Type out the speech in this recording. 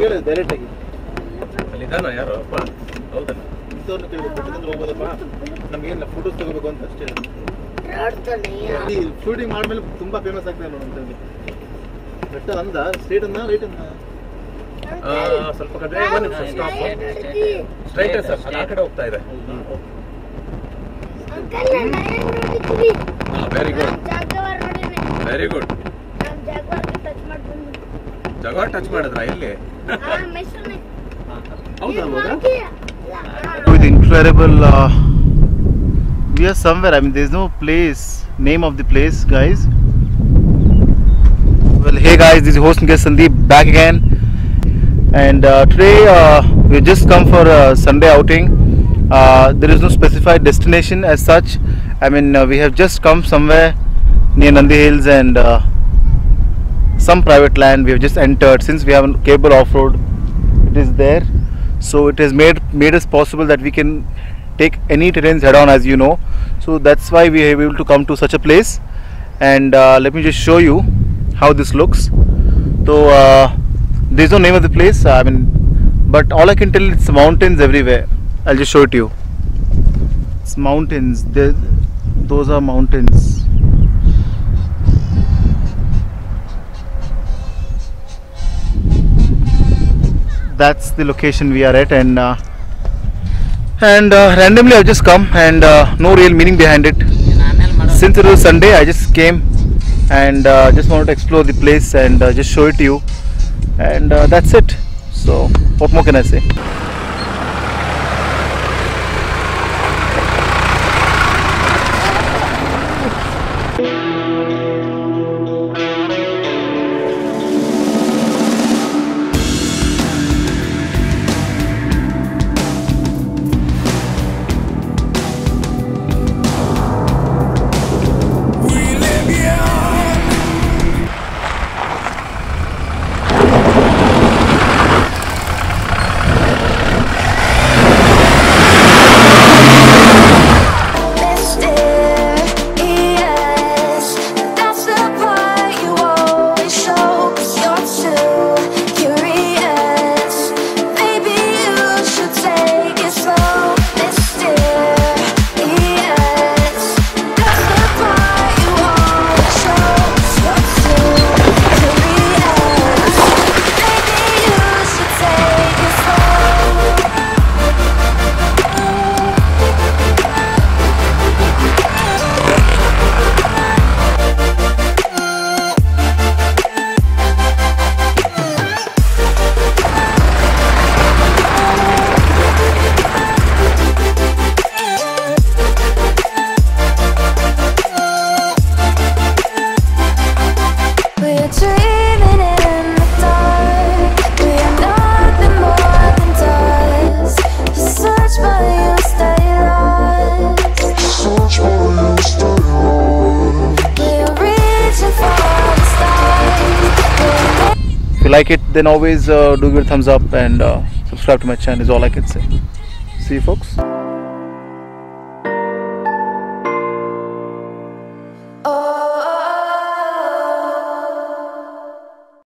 ಕೇಳಿದೆ ಡೈರೆಕ್ಟ್ ಆಗಿ. ಅಲ್ಲಿ ಇದಾನ ಯಾರು ಅಪ್ಪ? ಹೌದಾ? ಇಂಥವ್ರನ್ನ ಕೇಳಿದೆ ಬೆಟ್ಟದಿಂದ ಹೋಗೋದಪ್ಪ, ನಮಗೇನಿಲ್ಲ ಫೋಟೋಸ್ ತಗೋಬೇಕು ಅಂತ ಅಷ್ಟೇ. ಈ ಶೂಟಿಂಗ್ ಮಾಡಿದ್ಮೇಲೆ ತುಂಬಾ ಫೇಮಸ್ ಆಗ್ತದೆ ನೋಡಿ ಬೆಟ್ಟ. ಅಂದ ಸ್ಟ್ರೇಟ್ ಅಂದ ರೈಟ್ ಅಂದ? ಸ್ವಲ್ಪ ಕಡೆ ಸ್ಟಾಪ್ ಸ್ಟ್ರೈಟ್ ಸರ್, ಆ ಕಡೆ ಹೋಗ್ತಾ ಇದೆ. Very good very good. Jaguar touch ಮಾಡಿದ್ರಾ ಇಲ್ಲಿ? With incredible we are somewhere, I mean there's no place, name of the place guys. Well, hey guys, this is host and guest Sandeep back again, and today we just come for a Sunday outing. There is no specified destination as such. I mean we have just come somewhere near Nandi Hills and some private land we have just entered. Since we have a cable off-road, it is there, so it has made us possible that we can take any terrains head on, as you know. So that's why we are able to come to such a place, and let me just show you how this looks. So there is no name of the place, I mean, but all I can tell, it's mountains everywhere. I'll just show it to you. It's mountains. Those are mountains. That's the location we are at, and randomly I've just come, and no real meaning behind it. Since it was Sunday, I just came and just wanted to explore the place and just show it to you, and that's it. So what more can I say? If you like it, then always do give it a thumbs up and subscribe to my channel is all I can say. See you folks.